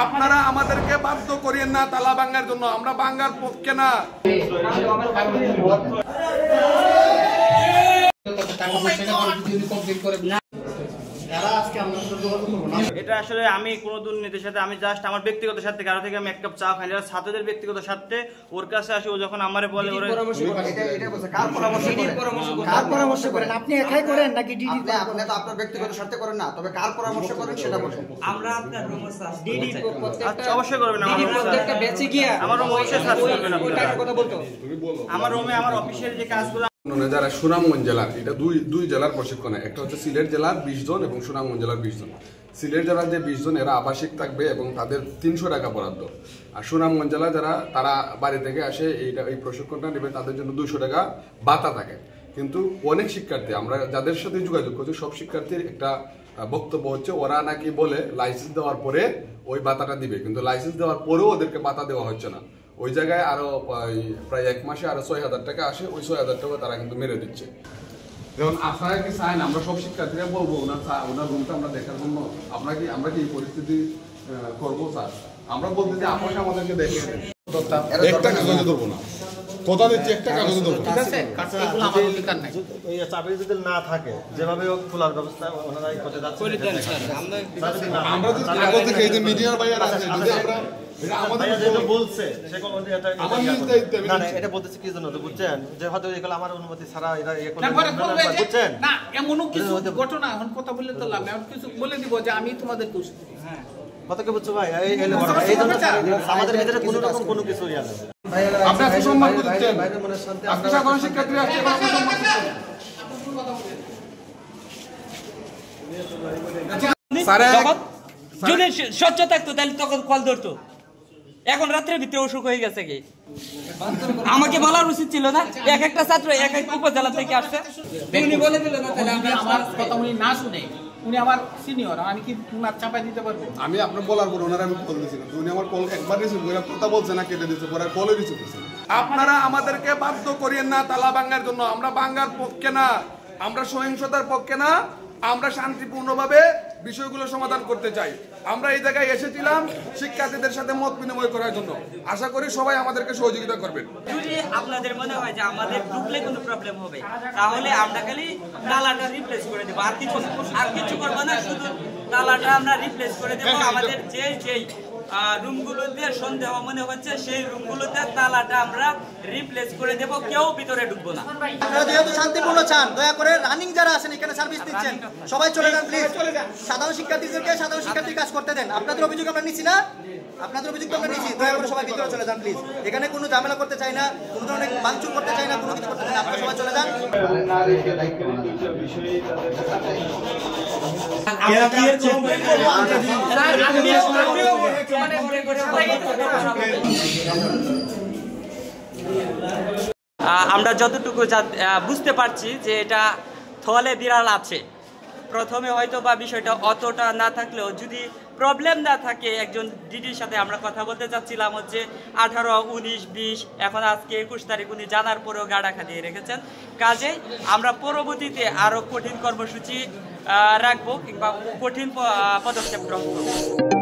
আপনারা আমাদেরকে বাধ্য করিয়েন না তালা ভাঙার জন্য, আমরা ভাঙার পক্ষে না। এটা আসলে আমি কোনো দুর্নীতির সাথে, আমি জাস্ট আমার ব্যক্তিগত স্বার্থে কারো থেকে আমি এক কাপ চা খাই না, ছাত্রদের ব্যক্তিগত স্বার্থে ওর কাছে আসে, ও যখন আমারে বলে ওরে কার পরামর্শ করেন আপনি একাই করেন নাকি ডিডি? আপনি তো আপনার ব্যক্তিগত স্বার্থে করেন না, তবে কার পরামর্শ করেন সেটা বলুন। আমরা আপনার ডিডি আচ্ছা অবশ্যই করবেন, ডিডি প্রত্যেকটা বেঁচে গিয়া আমার রুম অবশ্যই সার্চ করবেন, ওই টাকার কথা বলতো আমার রুমে আমার অফিসিয়াল যে কাজগুলো যারা সুনামগঞ্জ জেলার, এটা দুই জেলার প্রশিক্ষণে, একটা হচ্ছে সিলেট জেলার 20 জন এবং সুনামগঞ্জ জেলার 20 জন। সিলেট জেলার যে 20 জন এরা আবাসিক থাকবে এবং তাদের 300 টাকা বরাদ্দ, আর সুনামগঞ্জ জেলা যারা তারা বাড়ি থেকে আসে এই প্রশিক্ষণটা নেবে তাদের জন্য 200 টাকা ভাতা থাকে। কিন্তু অনেক শিক্ষার্থী, আমরা যাদের সাথে যোগাযোগ করছি সব শিক্ষার্থীর একটা বক্তব্য হচ্ছে ওরা নাকি বলে লাইসেন্স দেওয়ার পরে ওই ভাতাটা দিবে, কিন্তু লাইসেন্স দেওয়ার পরেও ওদেরকে ভাতা দেওয়া হচ্ছে না। ওই জায়গায় আরো প্রায় 1 মাসে আরো 6000 টাকা আসে, ওই 6000 টাকা তারা কিন্তু মেরে দিচ্ছে। যেমন আপনারা কি চান আমরা সব শিক্ষার্থীরা বলবো ওনার রুমটা আমরা দেখার জন্য আমরা কি এই পরিস্থিতি করবো? স্যার আমরা বলতে যে আপনারা আমাদেরকে দেখে একটা কাগজে ধরবো না, কথা দিচ্ছি একটা কাগজে ধরবো, ঠিক আছে? এগুলো আমার অধিকার নাই। এই চাবি যদি না থাকে যেভাবে খোলার ব্যবস্থা ওনারাই করতে যাচ্ছে করে দেন স্যার। আমরা যদি কাগজ দেখে এই যে মিডিয়ার বাইরে আছে যদি আমরা এটা আমাদের যেটা বলছে সেগুলো এটা না না এটা বলতেছে কি জন্য তো বুঝছেন যে হয়তো এগুলো আমার অনুমতি ছাড়া এরা ইয়ে করে বুঝছেন না এমনও কিছু ঘটনা এখন কথা বললে তো লাভ নেই, কিছু বলে দিব যে আমি তোমাদের খুশি। হ্যাঁ কত কে বুঝছো ভাই এই জন্য আমাদের ভিতরে কোনো রকম কোনো কিছু ইয়া নেই। আপনি কি সম্মান দিচ্ছেন? আপনি সাধারণ শিক্ষার্থী আসছে আপনি সম্মান দিচ্ছেন। স্যার যদি স্বচ্ছ থাকতো তাহলে তখন কল ধরতো, এখন রাত্রের ভিতরে অসুখ হয়ে গেছে কি? আমাকে বলার উচিত ছিল না? এক একটা ছাত্র এক এক উপজেলা থেকে আসছে, উনি বলে দিল না, তাহলে আমি আমার কথা উনি না শুনে, উনি আমার সিনিয়র, আমি কি তোমার চাপাই দিতে পারবো? আমি আপনার বলার পর ওনারা আমি কল দিয়েছিলাম, উনি আমার কল একবার রিসিভ করে কথা বলছে না, কেটে দিয়েছে, পরে কলে রিসিভ করছে। আপনারা আমাদেরকে বাধ্য করিয়েন না তালা ভাঙার জন্য, আমরা ভাঙার পক্ষে না, আমরা সহিংসতার পক্ষে না, আমরা শান্তিপূর্ণভাবে বিষয়গুলো সমাধান করতে চাই। আমরা এই জায়গায় এসেছিলাম শিক্ষার্থীদের সাথে মত বিনিময় করার জন্য, আশা করি সবাই আমাদেরকে সহযোগিতা করবেন। যদি আপনাদের মনে হয় যে আমাদের ঢুকলে কোনো প্রবলেম হবে, তাহলে আমরা খালি তালাটা রিপ্লেস করে দেবো, আর কিছু করবো না, শুধু তালাটা আমরা রিপ্লেস করে দেবো। আমাদের যেই রুমগুলোতে সন্দেহ মনে হচ্ছে সেই রুমগুলোতে তালাটা আমরা রিপ্লেস করে দেব, কেউ ভিতরে ঢুকবো না। আপনারা যেহেতু শান্তিপূর্ণ চান, দয়া করে রানিং যারা আছেন এখানে সার্ভিস দিচ্ছেন সবাই চলে যান প্লিজ। সাধারণ শিক্ষার্থীদেরকে সাধারণ শিক্ষার্থীর কাজ করতে দেন। আপনাদের অভিযোগ আমরা নিচ্ছি না, আপনাদের অভিযোগ আমরা নিচ্ছি, দয়া করে সবাই ভিতরে চলে যান প্লিজ। এখানে কোনো ঝামেলা করতে চাই না, কোনো ধরনের ভাঙচুর করতে চাই না, কোনো কিছু করতে চাই না, আপনারা সবাই চলে যান। আমরা যতটুকু বুঝতে পারছি যে এটা থলে বিড়াল আছে। প্রথমে হয়তো বা বিষয়টা অতটা না থাকলেও যদি প্রবলেম না থাকে, একজন দিদির সাথে আমরা কথা বলতে চাচ্ছিলাম হচ্ছে 18, 19, 20, এখন আজকে 21 তারিখ উনি জানার পরেও গা ঢাকা দিয়ে রেখেছেন। কাজেই আমরা পরবর্তীতে আরো কঠিন কর্মসূচি রাখবো কিংবা কঠিন পদক্ষেপ গ্রহণ করবো।